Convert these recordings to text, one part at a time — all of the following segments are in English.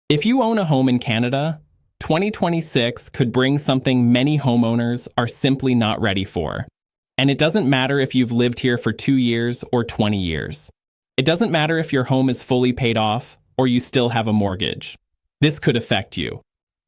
If you own a home in Canada, 2026 could bring something many homeowners are simply not ready for. And it doesn't matter if you've lived here for 2 years or 20 years. It doesn't matter if your home is fully paid off or you still have a mortgage. This could affect you.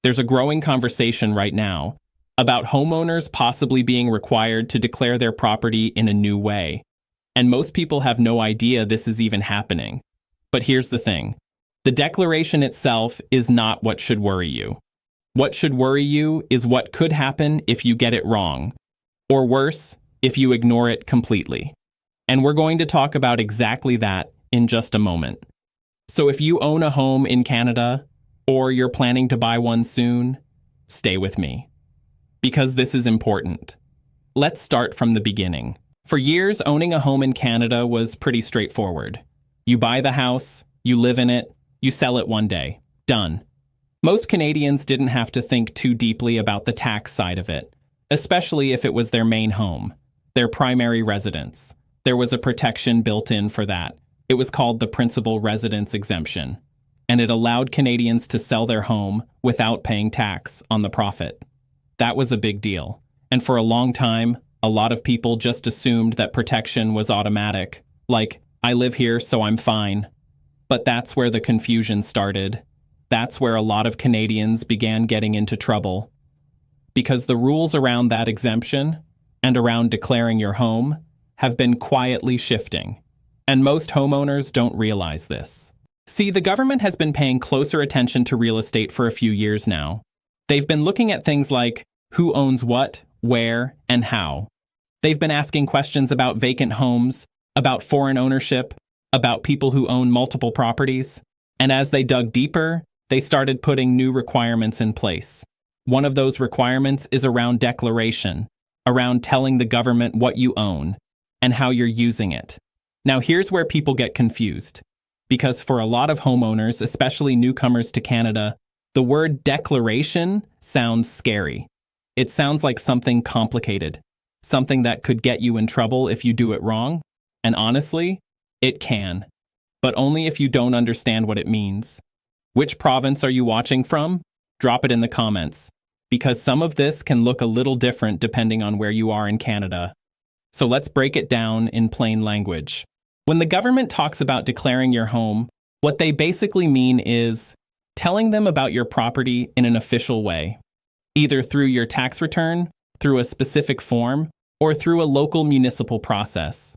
There's a growing conversation right now about homeowners possibly being required to declare their property in a new way. And most people have no idea this is even happening. But here's the thing. The declaration itself is not what should worry you. What should worry you is what could happen if you get it wrong, or worse, if you ignore it completely. And we're going to talk about exactly that in just a moment. So if you own a home in Canada, or you're planning to buy one soon, stay with me. Because this is important. Let's start from the beginning. For years, owning a home in Canada was pretty straightforward. You buy the house, you live in it, you sell it one day. Done. Most Canadians didn't have to think too deeply about the tax side of it, especially if it was their main home, their primary residence. There was a protection built in for that. It was called the principal residence exemption, and it allowed Canadians to sell their home without paying tax on the profit. That was a big deal, and for a long time, a lot of people just assumed that protection was automatic, like, I live here so I'm fine. But that's where the confusion started. That's where a lot of Canadians began getting into trouble. Because the rules around that exemption and around declaring your home have been quietly shifting. And most homeowners don't realize this. See, the government has been paying closer attention to real estate for a few years now. They've been looking at things like who owns what, where, and how. They've been asking questions about vacant homes, about foreign ownership, about people who own multiple properties. And as they dug deeper, they started putting new requirements in place. One of those requirements is around declaration, around telling the government what you own and how you're using it. Now here's where people get confused. Because for a lot of homeowners, especially newcomers to Canada, the word declaration sounds scary. It sounds like something complicated, something that could get you in trouble if you do it wrong. And honestly, it can, but only if you don't understand what it means. Which province are you watching from? Drop it in the comments, because some of this can look a little different depending on where you are in Canada. So let's break it down in plain language. When the government talks about declaring your home, what they basically mean is telling them about your property in an official way, either through your tax return, through a specific form, or through a local municipal process.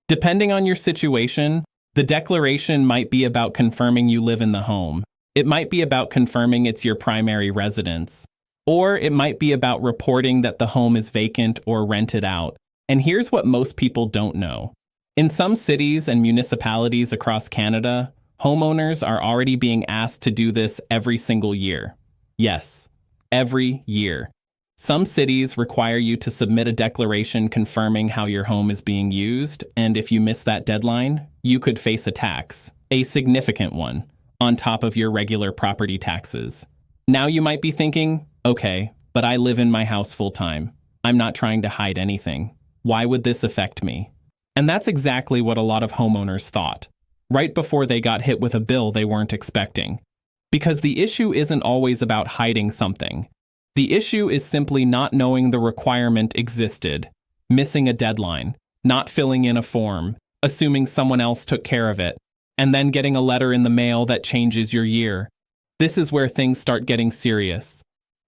Depending on your situation, the declaration might be about confirming you live in the home. It might be about confirming it's your primary residence. Or it might be about reporting that the home is vacant or rented out. And here's what most people don't know. In some cities and municipalities across Canada, homeowners are already being asked to do this every single year. Yes, every year. Some cities require you to submit a declaration confirming how your home is being used, and if you miss that deadline, you could face a tax, a significant one, on top of your regular property taxes. Now you might be thinking, okay, but I live in my house full-time. I'm not trying to hide anything. Why would this affect me? And that's exactly what a lot of homeowners thought, right before they got hit with a bill they weren't expecting. Because the issue isn't always about hiding something. The issue is simply not knowing the requirement existed, missing a deadline, not filling in a form, assuming someone else took care of it, and then getting a letter in the mail that changes your year. This is where things start getting serious.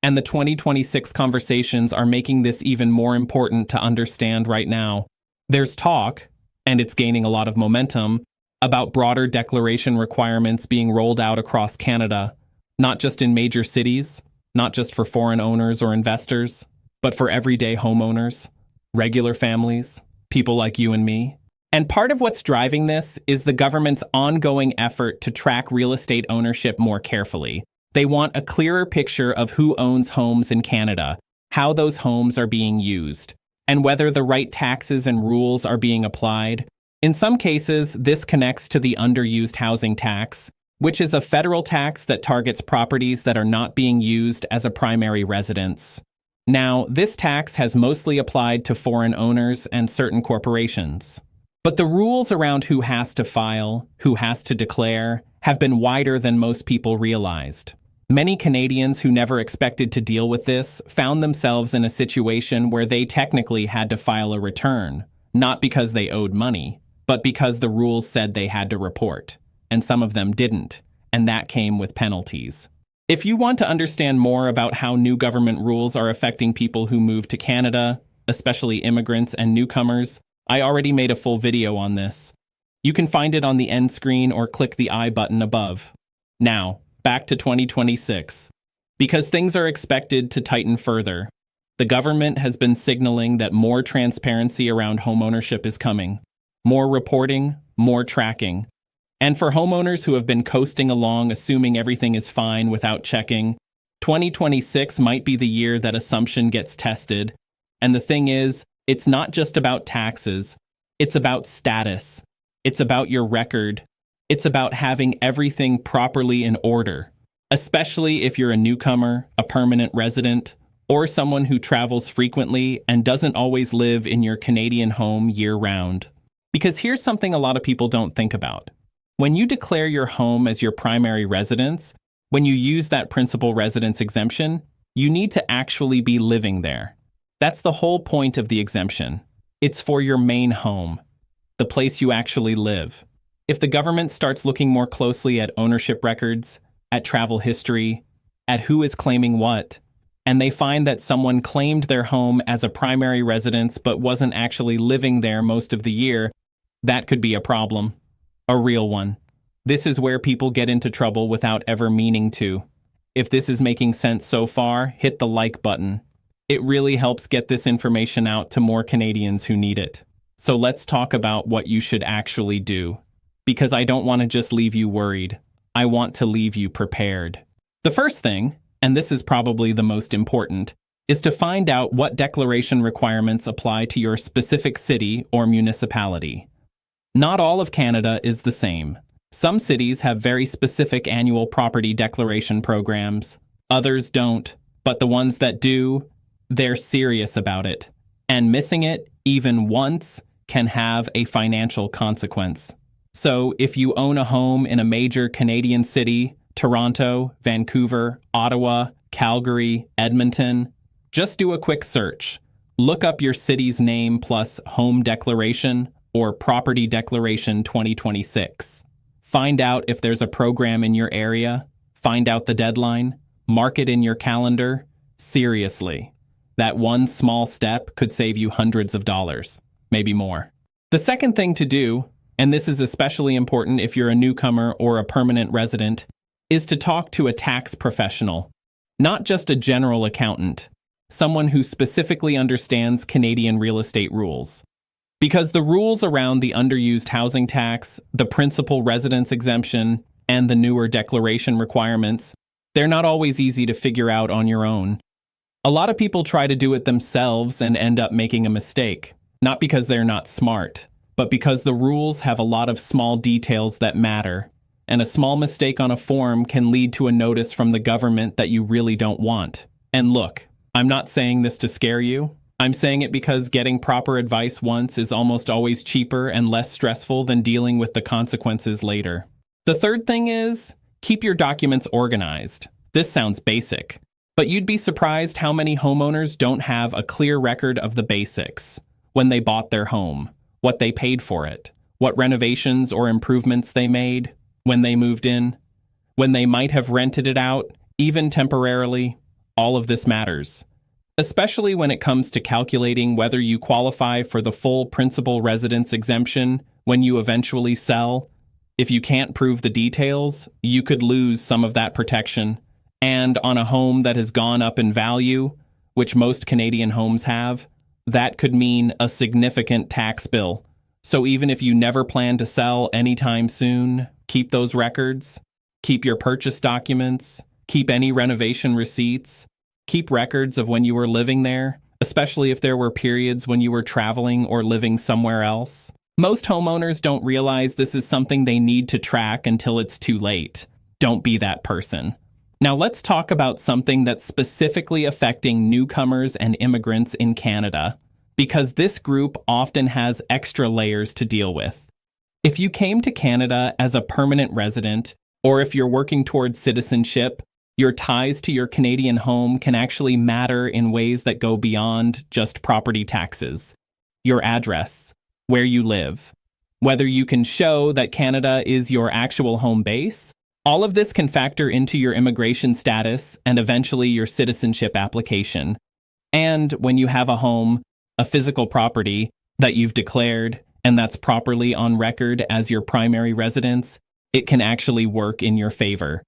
And the 2026 conversations are making this even more important to understand right now. There's talk, and it's gaining a lot of momentum, about broader declaration requirements being rolled out across Canada, not just in major cities, not just for foreign owners or investors, but for everyday homeowners, regular families, people like you and me. And part of what's driving this is the government's ongoing effort to track real estate ownership more carefully. They want a clearer picture of who owns homes in Canada, how those homes are being used, and whether the right taxes and rules are being applied. In some cases, this connects to the underused housing tax, which is a federal tax that targets properties that are not being used as a primary residence. Now, this tax has mostly applied to foreign owners and certain corporations. But the rules around who has to file, who has to declare, have been wider than most people realized. Many Canadians who never expected to deal with this found themselves in a situation where they technically had to file a return, not because they owed money, but because the rules said they had to report, and some of them didn't, and that came with penalties. If you want to understand more about how new government rules are affecting people who move to Canada, especially immigrants and newcomers, I already made a full video on this. You can find it on the end screen or click the I button above. Now, back to 2026. Because things are expected to tighten further, the government has been signaling that more transparency around homeownership is coming. More reporting, more tracking. And for homeowners who have been coasting along assuming everything is fine without checking, 2026 might be the year that assumption gets tested. And the thing is, it's not just about taxes. It's about status. It's about your record. It's about having everything properly in order, especially if you're a newcomer, a permanent resident, or someone who travels frequently and doesn't always live in your Canadian home year-round. Because here's something a lot of people don't think about. When you declare your home as your primary residence, when you use that principal residence exemption, you need to actually be living there. That's the whole point of the exemption. It's for your main home, the place you actually live. If the government starts looking more closely at ownership records, at travel history, at who is claiming what, and they find that someone claimed their home as a primary residence but wasn't actually living there most of the year, that could be a problem. A real one. This is where people get into trouble without ever meaning to. If this is making sense so far, hit the like button. It really helps get this information out to more Canadians who need it. So let's talk about what you should actually do. Because I don't want to just leave you worried. I want to leave you prepared. The first thing, and this is probably the most important, is to find out what declaration requirements apply to your specific city or municipality. Not all of Canada is the same. Some cities have very specific annual property declaration programs. Others don't, but the ones that do, they're serious about it. And missing it, even once, can have a financial consequence. So if you own a home in a major Canadian city, Toronto, Vancouver, Ottawa, Calgary, Edmonton, just do a quick search. Look up your city's name plus home declaration or property declaration 2026. Find out if there's a program in your area. Find out the deadline. Mark it in your calendar. Seriously, that one small step could save you hundreds of dollars, maybe more. The second thing to do, and this is especially important if you're a newcomer or a permanent resident, is to talk to a tax professional, not just a general accountant, someone who specifically understands Canadian real estate rules. Because the rules around the underused housing tax, the principal residence exemption, and the newer declaration requirements, they're not always easy to figure out on your own. A lot of people try to do it themselves and end up making a mistake, not because they're not smart, but because the rules have a lot of small details that matter, and a small mistake on a form can lead to a notice from the government that you really don't want. And look, I'm not saying this to scare you. I'm saying it because getting proper advice once is almost always cheaper and less stressful than dealing with the consequences later. The third thing is, keep your documents organized. This sounds basic, but you'd be surprised how many homeowners don't have a clear record of the basics. When they bought their home, what they paid for it, what renovations or improvements they made, when they moved in, when they might have rented it out, even temporarily. All of this matters, especially when it comes to calculating whether you qualify for the full principal residence exemption when you eventually sell. If you can't prove the details, you could lose some of that protection. And on a home that has gone up in value, which most Canadian homes have, that could mean a significant tax bill. So even if you never plan to sell anytime soon, keep those records, keep your purchase documents, keep any renovation receipts, keep records of when you were living there, especially if there were periods when you were traveling or living somewhere else. Most homeowners don't realize this is something they need to track until it's too late. Don't be that person. Now let's talk about something that's specifically affecting newcomers and immigrants in Canada, because this group often has extra layers to deal with. If you came to Canada as a permanent resident, Or if you're working towards citizenship, your ties to your Canadian home can actually matter in ways that go beyond just property taxes. Your address, where you live, whether you can show that Canada is your actual home base, all of this can factor into your immigration status and eventually your citizenship application. And when you have a home, a physical property that you've declared and that's properly on record as your primary residence, it can actually work in your favor.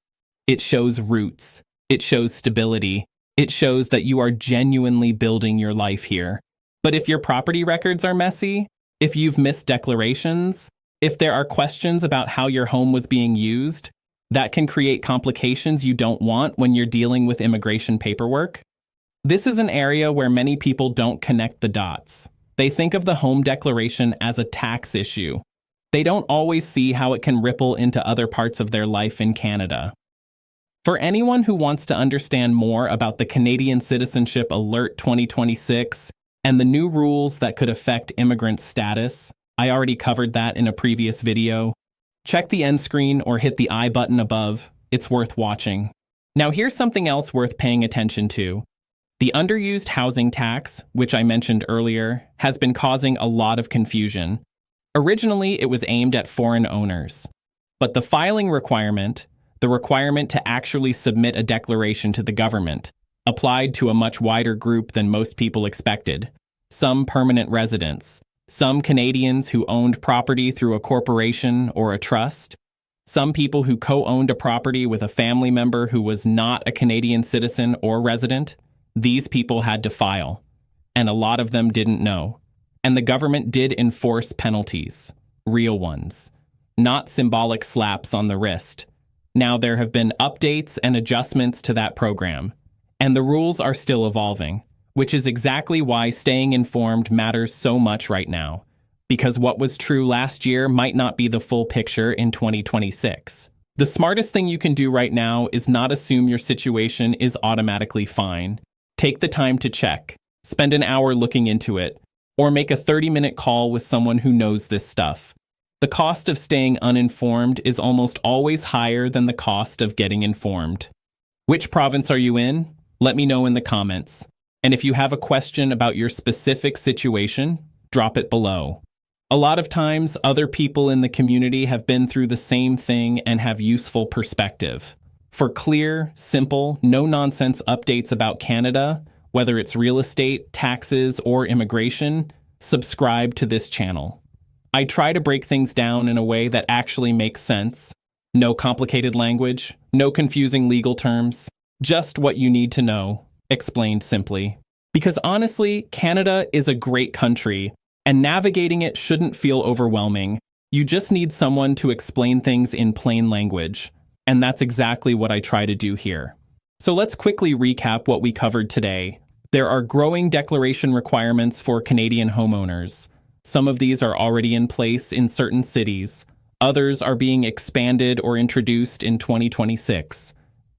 It shows roots. It shows stability. It shows that you are genuinely building your life here. But if your property records are messy, if you've missed declarations, if there are questions about how your home was being used, that can create complications you don't want when you're dealing with immigration paperwork. This is an area where many people don't connect the dots. They think of the home declaration as a tax issue. They don't always see how it can ripple into other parts of their life in Canada. For anyone who wants to understand more about the Canadian Citizenship Alert 2026 and the new rules that could affect immigrant status, I already covered that in a previous video. Check the end screen or hit the I button above. It's worth watching. Now here's something else worth paying attention to. The underused housing tax, which I mentioned earlier, has been causing a lot of confusion. Originally, it was aimed at foreign owners. But the filing requirement, the requirement to actually submit a declaration to the government, applied to a much wider group than most people expected. Some permanent residents, some Canadians who owned property through a corporation or a trust, some people who co-owned a property with a family member who was not a Canadian citizen or resident. These people had to file, and a lot of them didn't know. And the government did enforce penalties, real ones, not symbolic slaps on the wrist. Now there have been updates and adjustments to that program, and the rules are still evolving, which is exactly why staying informed matters so much right now, because what was true last year might not be the full picture in 2026. The smartest thing you can do right now is not assume your situation is automatically fine. Take the time to check, spend an hour looking into it, or make a 30-minute call with someone who knows this stuff. The cost of staying uninformed is almost always higher than the cost of getting informed. Which province are you in? Let me know in the comments. And if you have a question about your specific situation, drop it below. A lot of times, other people in the community have been through the same thing and have useful perspective. For clear, simple, no-nonsense updates about Canada, whether it's real estate, taxes, or immigration, subscribe to this channel. I try to break things down in a way that actually makes sense. No complicated language, no confusing legal terms, just what you need to know, explained simply. Because honestly, Canada is a great country, and navigating it shouldn't feel overwhelming. You just need someone to explain things in plain language. And that's exactly what I try to do here. So let's quickly recap what we covered today. There are growing declaration requirements for Canadian homeowners. Some of these are already in place in certain cities. Others are being expanded or introduced in 2026.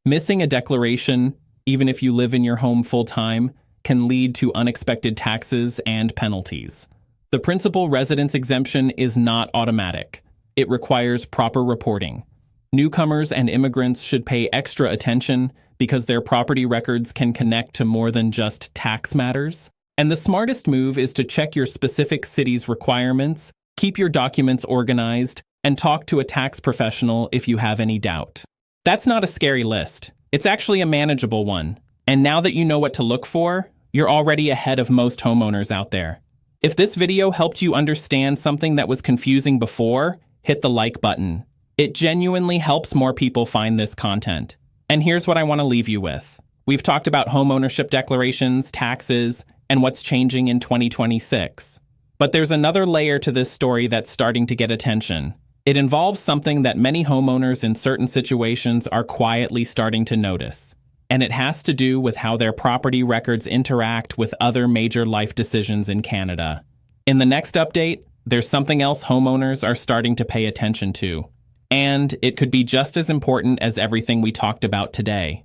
Missing a declaration, even if you live in your home full-time, can lead to unexpected taxes and penalties. The principal residence exemption is not automatic. It requires proper reporting. Newcomers and immigrants should pay extra attention because their property records can connect to more than just tax matters. And the smartest move is to check your specific city's requirements, keep your documents organized, and talk to a tax professional if you have any doubt. That's not a scary list. It's actually a manageable one. And now that you know what to look for, you're already ahead of most homeowners out there. If this video helped you understand something that was confusing before, hit the like button. It genuinely helps more people find this content. And here's what I want to leave you with. We've talked about home ownership declarations, taxes, and what's changing in 2026. But there's another layer to this story that's starting to get attention. It involves something that many homeowners in certain situations are quietly starting to notice. And it has to do with how their property records interact with other major life decisions in Canada. In the next update, there's something else homeowners are starting to pay attention to. And it could be just as important as everything we talked about today.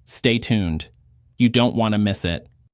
Stay tuned. You don't want to miss it.